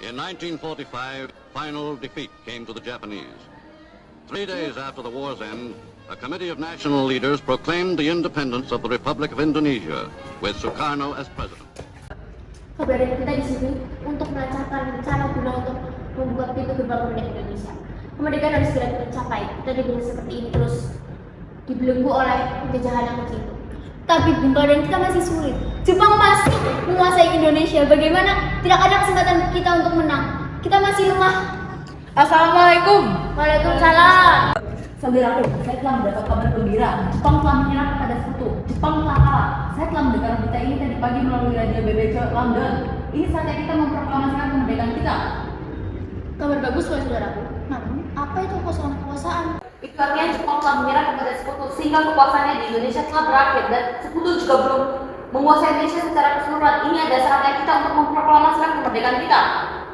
In 1945, final defeat came to the Japanese. 3 days after the war's end, a committee of national leaders proclaimed the independence of the Republic of Indonesia, with Sukarno as president. Keberadaan kita di sini untuk melancarkan rencana guna untuk membuka pintu gerbang kemerdekaan Indonesia. Kemerdekaan harus segera tercapai. Kita tidak seperti ini terus dibelenggu oleh penjajahan yang kecil. Tapi keadaan kita masih sulit. Jepang masih menguasai Indonesia. Bagaimana? Tidak ada kesempatan kita untuk menang. Kita masih lemah. Assalamualaikum. Waalaikumsalam. Saudaraku, saya telah mendapat kabar gembira. Jepang telah menyerang kepada sekutu. Jepang telah kalah. Saya telah mendengar berita ini tadi pagi melalui radio BBC London. Ini saatnya kita memproklamasikan kemerdekaan kita. Kabar bagus, saudaraku. Namun, apa itu kekuasaan? Itu artinya Jepang telah menyerang kepada sekutu sehingga kekuasaannya di Indonesia telah berakhir dan sekutu juga belum menguasai Indonesia secara keseluruhan. Ini ada saatnya kita untuk memproklamasikan kemerdekaan kita.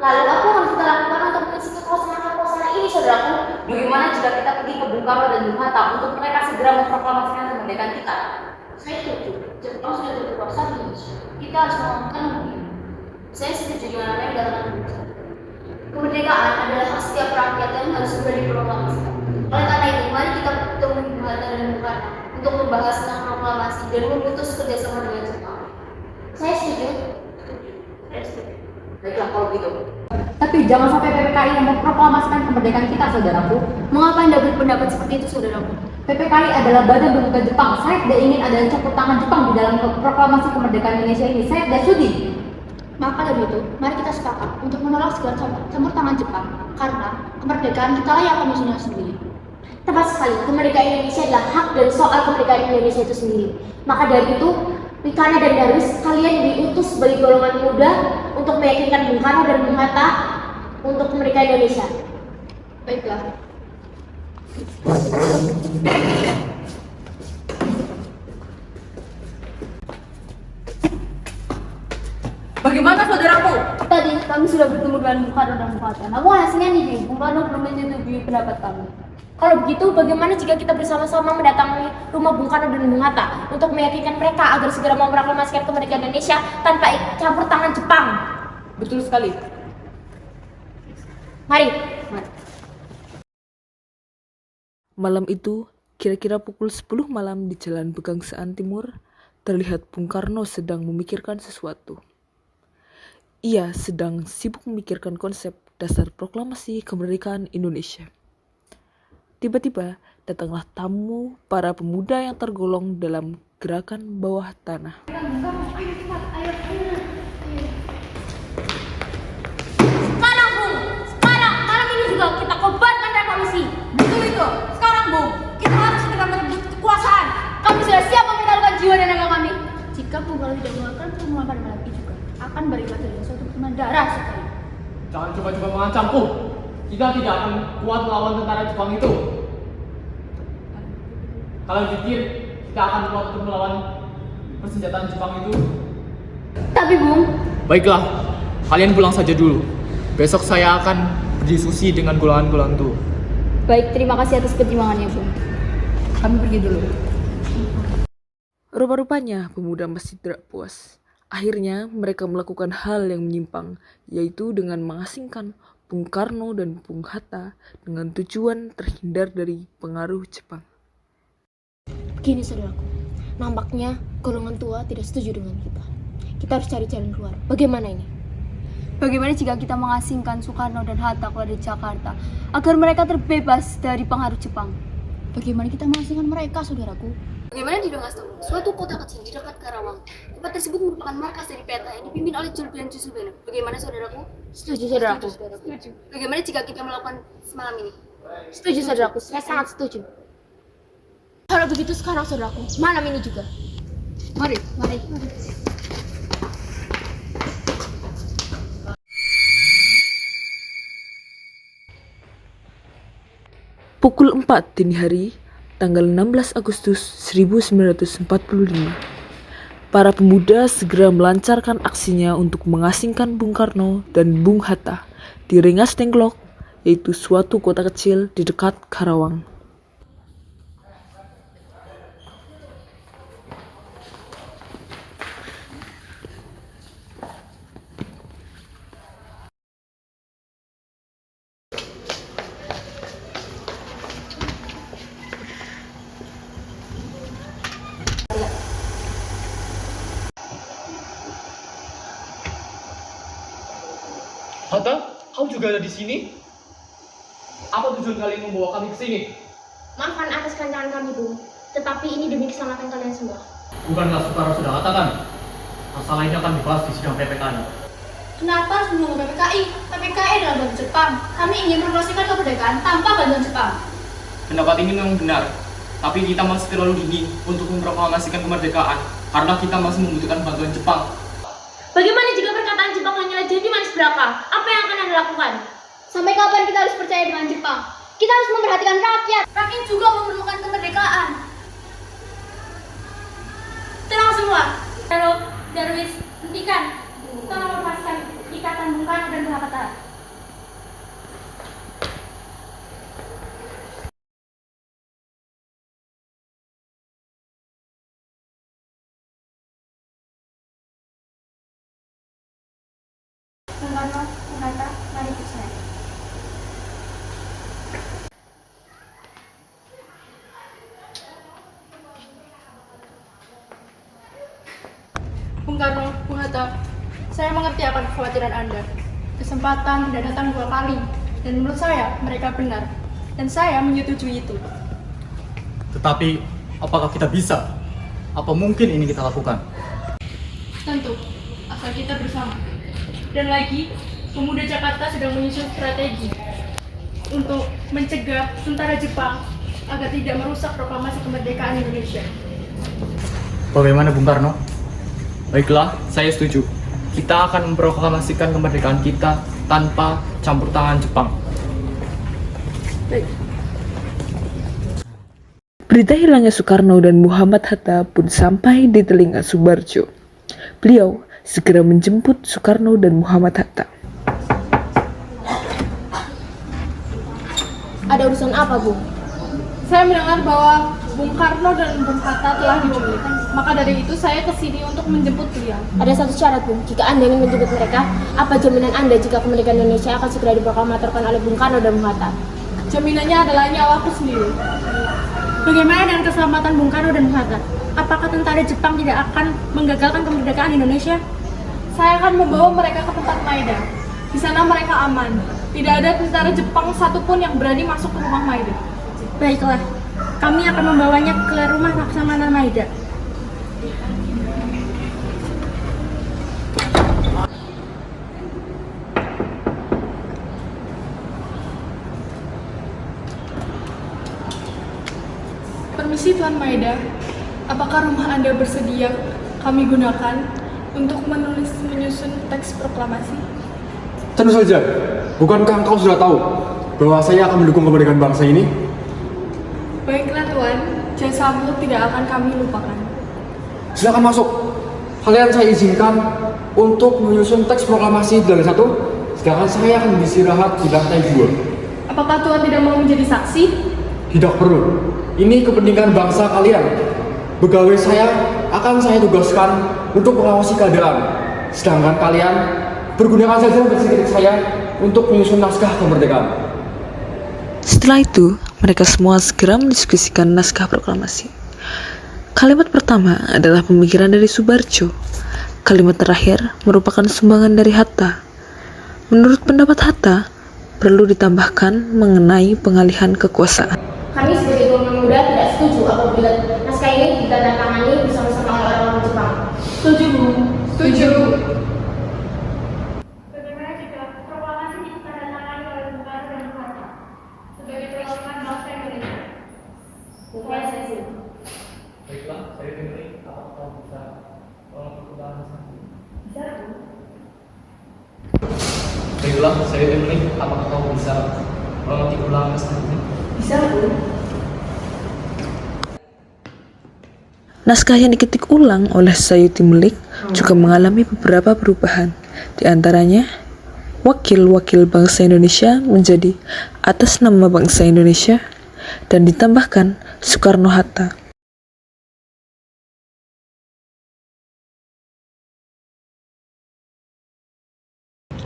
Lalu apa yang harus kita lakukan untuk mengisi kekuasaan ini, saudaraku? Bagaimana jika kita pergi ke Bung Karno dan Bung Hatta untuk mereka segera memproklamasikan kemerdekaan kita? Saya setuju. Jepang sudah berkuasa di Indonesia. Kita harus melakukan lebih. Saya setuju dengan apa yang dikatakan Bung. Kemerdekaan adalah hak setiap rakyat yang harus segera diproklamasikan. Oleh karena itu, mari kita bertemu di Bung Hatta dan Bung Karno untuk membahas tentang proklamasi dan memutus kerjasama dengan Jepang. Saya setuju. Baiklah kalau begitu. Tapi jangan sampai PPKI yang memproklamasikan kemerdekaan kita, saudaraku. Mengapa Anda berpendapat seperti itu, saudaraku? PPKI adalah badan berbuka Jepang. Saya tidak ingin ada campur tangan Jepang di dalam proklamasi kemerdekaan Indonesia ini. Saya tidak sudi. Maka dari itu, mari kita sepakat untuk menolak segala campur tangan Jepang, karena kemerdekaan kita lah yang akan menyusun sendiri. Tepat sekali, kemerdekaan Indonesia adalah hak dan soal kemerdekaan Indonesia itu sendiri. Maka dari itu, Rikana dan Darwis, kalian diutus sebagai golongan muda untuk meyakinkan Bung Karno dan Bung Hatta untuk kemerdekaan Indonesia. Baiklah. Bagaimana saudaraku? Tadi kami sudah bertemu dengan Bung Karno dan Bung Hatta. Namun hasilnya nih, Bung Karno belum menyetujui pendapat kami. Kalau begitu, bagaimana jika kita bersama-sama mendatangi rumah Bung Karno dan Bung Hatta untuk meyakinkan mereka agar segera memproklamasikan kemerdekaan Indonesia tanpa campur tangan Jepang? Betul sekali. Mari. Malam itu, kira-kira pukul 10 malam di Jalan Pegangsaan Timur, terlihat Bung Karno sedang memikirkan sesuatu. Ia sedang sibuk memikirkan konsep dasar proklamasi kemerdekaan Indonesia. Tiba-tiba datanglah tamu para pemuda yang tergolong dalam gerakan bawah tanah. Sekarang, Bung! Sekarang, malam ini juga kita kobarkan revolusi. Betul itu. Sekarang, Bung, kita harus segera merebut kekuasaan. Kami sudah siap menaruhkan jiwa dan raga kami. Jika Bung Karno tidak melakukan pengulakan malam ini juga, akan berimbas dari suatu pertemuan darah sekali. Jangan coba-coba mengancamku. Kita tidak akan kuat melawan tentara Jepang itu. Kalian pikir kita akan kuat untuk melawan persenjataan Jepang itu? Tapi Bung, Baiklah, kalian pulang saja dulu. Besok saya akan berdiskusi dengan golongan-golongan itu. baik, terima kasih atas pertimbangannya, Bung. Kami pergi dulu. Rupa-rupanya pemuda masih tidak puas. Akhirnya mereka melakukan hal yang menyimpang, yaitu dengan mengasingkan Bung Karno dan Bung Hatta dengan tujuan terhindar dari pengaruh Jepang. Begini saudaraku, nampaknya golongan tua tidak setuju dengan kita. Kita harus cari jalan keluar. Bagaimana ini? Bagaimana jika kita mengasingkan Sukarno dan Hatta keluar dari Jakarta agar mereka terbebas dari pengaruh Jepang? Bagaimana kita mengasingkan mereka, saudaraku? Bagaimana di Dongastomo, suatu kota kecil di dekat Karawang. Tempat tersebut merupakan markas dari PTA yang dipimpin oleh Julbian Jusubeno. Bagaimana, saudaraku? Setuju, saudaraku. Setuju. Bagaimana jika kita melakukan semalam ini? Setuju, saudaraku. Saya sangat setuju. Kalau begitu sekarang, saudaraku, malam ini juga. Mari. Pukul 4 dini hari, tanggal 16 Agustus 1945, para pemuda segera melancarkan aksinya untuk mengasingkan Bung Karno dan Bung Hatta di Rengas Dengklok, yaitu suatu kota kecil di dekat Karawang. Hatta, kau juga ada di sini? Apa tujuan kalian membawa kami ke sini? Maafkan atas kerancangan kami, Bung. Tetapi ini demi keselamatan kalian semua. Bukankah Soekarno sudah katakan masalah ini akan dibahas di sidang PPKI? Kenapa harus menunggu PPKI? PPKI adalah bantuan Jepang. Kami ingin mempromosikan kemerdekaan tanpa bantuan Jepang. Pendapat ini memang benar, tapi kita masih terlalu dini untuk memproklamasikan kemerdekaan karena kita masih membutuhkan bantuan Jepang. Bagaimana jika perkataan Jepang hanyalah janji manis belaka? Apa yang akan Anda lakukan? Sampai kapan kita harus percaya dengan Jepang? Kita harus memperhatikan rakyat. Rakyat juga memerlukan kemerdekaan. Tenang semua. Halo, Darwis, hentikan. Tolong lepaskan ikatan Bung Karno dan Bung Hatta. Bung Karno, Bung Hatta, mari ikut saya. Bung Karno, Bung Hatta, saya mengerti akan kekhawatiran Anda. Kesempatan tidak datang 2 kali, dan menurut saya mereka benar. Dan saya menyetujui itu. Tetapi, apakah kita bisa? Apa mungkin ini kita lakukan? Tentu, asal kita bersama. Dan lagi, pemuda Jakarta sedang menyusun strategi untuk mencegah tentara Jepang agar tidak merusak proklamasi kemerdekaan Indonesia. Bagaimana Bung Karno? Baiklah, saya setuju. Kita akan memproklamasikan kemerdekaan kita tanpa campur tangan Jepang. Berita hilangnya Soekarno dan Muhammad Hatta pun sampai di telinga Subarjo. Beliau segera menjemput Soekarno dan Muhammad Hatta. Ada urusan apa, Bung? Saya mendengar bahwa Bung Karno dan Bung Hatta telah diculik. Maka dari itu saya kesini untuk menjemput beliau. Ada satu syarat, Bung. Jika Anda ingin menjemput mereka, apa jaminan Anda jika kemerdekaan Indonesia akan segera diproklamatorkan oleh Bung Karno dan Bung Hatta? Jaminannya adalah nyawaku sendiri. Bagaimana dengan keselamatan Bung Karno dan Bung Hatta? Apakah tentara Jepang tidak akan menggagalkan kemerdekaan Indonesia? Saya akan membawa mereka ke tempat Maeda. Di sana mereka aman. Tidak ada tentara Jepang satupun yang berani masuk ke rumah Maeda. Baiklah, kami akan membawanya ke rumah Laksamana Maeda. Permisi Tuan Maeda, apakah rumah Anda bersedia kami gunakan untuk menyusun teks proklamasi? Tentu saja, bukankah engkau sudah tahu bahwa saya akan mendukung kemerdekaan bangsa ini? Baiklah Tuan, jasamu tidak akan kami lupakan. Silakan masuk. Kalian saya izinkan untuk menyusun teks proklamasi di lantai 1, sedangkan saya akan beristirahat di lantai 2. Apakah Tuan tidak mau menjadi saksi? Tidak perlu. Ini kepentingan bangsa kalian. Pegawai saya akan saya tugaskan untuk mengawasi keadaan, sedangkan kalian bergunakan saja mesin saya untuk menyusun naskah kemerdekaan. Setelah itu, mereka semua segera mendiskusikan naskah proklamasi. Kalimat pertama adalah pemikiran dari Subarjo. Kalimat terakhir merupakan sumbangan dari Hatta. Menurut pendapat Hatta, perlu ditambahkan mengenai pengalihan kekuasaan. Kami sebagai golongan muda tidak setuju apabila naskah ini ditandatangani bersama-sama oleh orang-orang Jepang. Setuju, Bu. Setuju. Bagaimana jika proklamasi ditandatangani oleh Bung Karno dan Bung Hatta sebagai perwakilan bangsa Indonesia? Saya setuju. Baiklah, saya dengerin apakah bisa mengproklamasikan. Baiklah, saya dengerin apakah kau bisa mengproklamasikan. Naskah yang diketik ulang oleh Sayuti Melik juga mengalami beberapa perubahan. Di antaranya, wakil-wakil bangsa Indonesia menjadi atas nama bangsa Indonesia dan ditambahkan Soekarno-Hatta.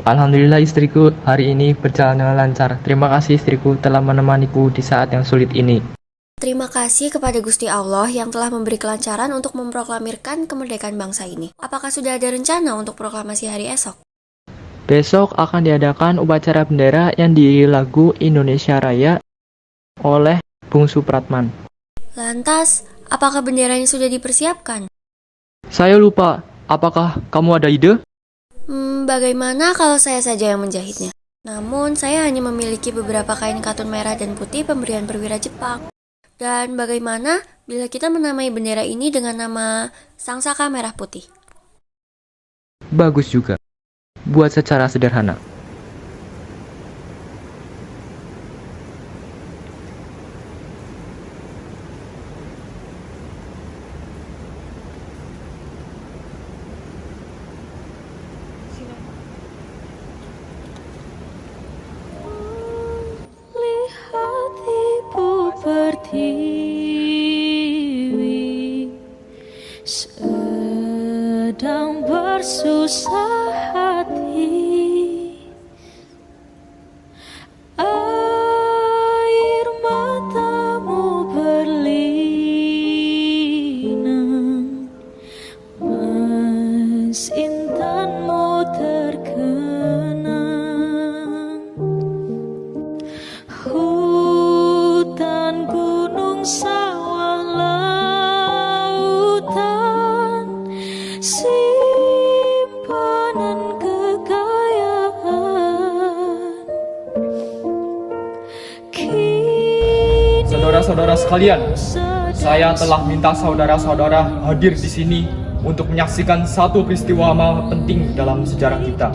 Alhamdulillah istriku hari ini berjalan dengan lancar. Terima kasih istriku telah menemaniku di saat yang sulit ini. Terima kasih kepada Gusti Allah yang telah memberi kelancaran untuk memproklamirkan kemerdekaan bangsa ini. Apakah sudah ada rencana untuk proklamasi hari esok? Besok akan diadakan upacara bendera yang diiringi lagu Indonesia Raya oleh Bung Supratman. Lantas, apakah benderanya sudah dipersiapkan? Saya lupa, apakah kamu ada ide? Bagaimana kalau saya saja yang menjahitnya? Namun, saya hanya memiliki beberapa kain katun merah dan putih pemberian perwira Jepang. Dan bagaimana bila kita menamai bendera ini dengan nama Sang Saka Merah Putih? Bagus juga. Buat secara sederhana. Lihat ibu pertiwi sedang bersusah hati. Air matamu berlinang, mas intanmu terkenang. Hutan, gunung, sawah, lautan, simpanan kekayaan. Saudara-saudara sekalian, saya telah minta saudara-saudara hadir di sini untuk menyaksikan satu peristiwa penting dalam sejarah kita.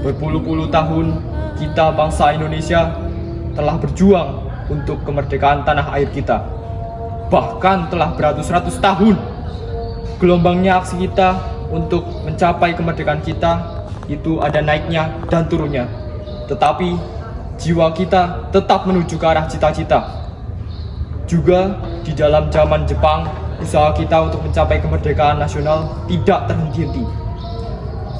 Berpuluh-puluh tahun, kita bangsa Indonesia telah berjuang untuk kemerdekaan tanah air kita. Bahkan telah beratus-ratus tahun gelombangnya aksi kita untuk mencapai kemerdekaan kita itu ada naiknya dan turunnya. Tetapi jiwa kita tetap menuju ke arah cita-cita. Juga di dalam zaman Jepang, usaha kita untuk mencapai kemerdekaan nasional tidak terhenti-henti.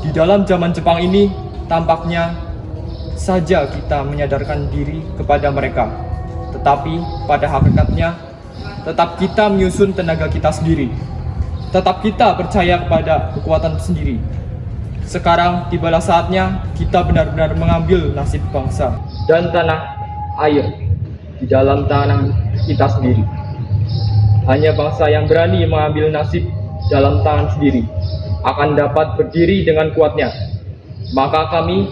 Di dalam zaman Jepang ini, tampaknya saja kita menyadarkan diri kepada mereka. Tetapi pada hakikatnya, tetap kita menyusun tenaga kita sendiri. Tetap kita percaya kepada kekuatan sendiri. Sekarang tibalah saatnya kita benar-benar mengambil nasib bangsa dan tanah air di dalam tanah kita sendiri. Hanya bangsa yang berani mengambil nasib dalam tangan sendiri akan dapat berdiri dengan kuatnya. Maka kami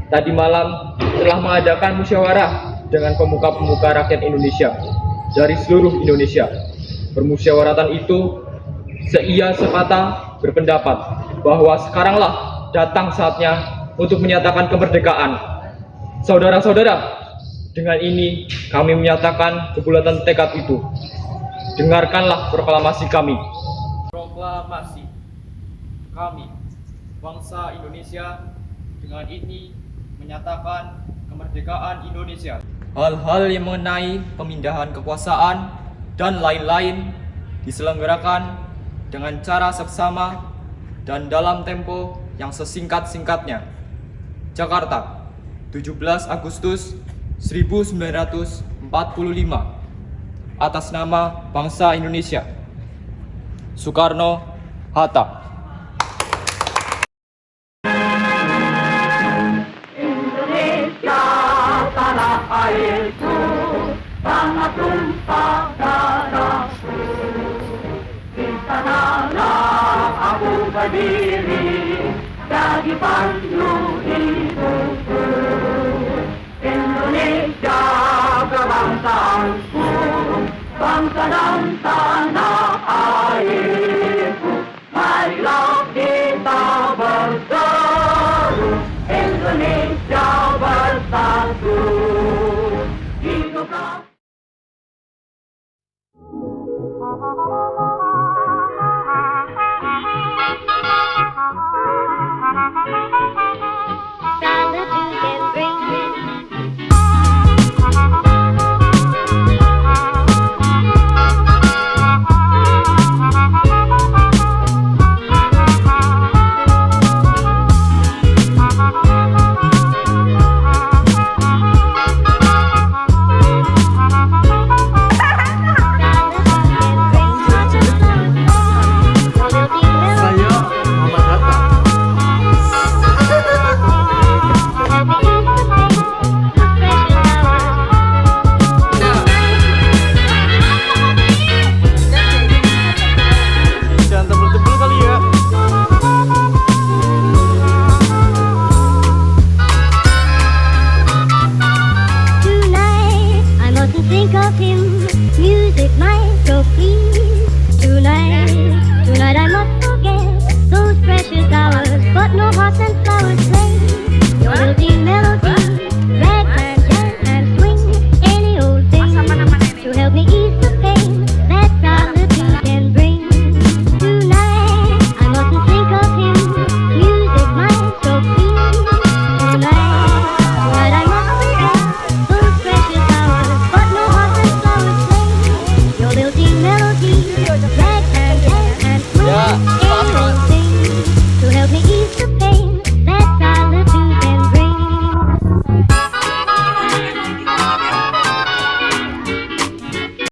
tadi malam telah mengadakan musyawarah dengan pemuka-pemuka rakyat Indonesia dari seluruh Indonesia. Permusyawaratan itu seia sekata berpendapat bahwa sekaranglah datang saatnya untuk menyatakan kemerdekaan. Saudara-saudara, dengan ini kami menyatakan kebulatan tekad itu. Dengarkanlah proklamasi kami. Proklamasi kami, bangsa Indonesia, dengan ini menyatakan kemerdekaan Indonesia. Hal-hal yang mengenai pemindahan kekuasaan dan lain-lain diselenggarakan dengan cara seksama dan dalam tempo yang sesingkat-singkatnya. Jakarta, 17 Agustus 1945. Atas nama bangsa Indonesia. Soekarno Hatta. Indonesia tanah airku, tanah tumpah darahku. Di sanalah aku berdiri, jadi pandu hidupku. Indonesia kebangsaanku, bangsa dan tanah airku. Marilah kita berseru, Indonesia bersatu. Hiduplah. Saya Muhammad Hatta. Kabupaten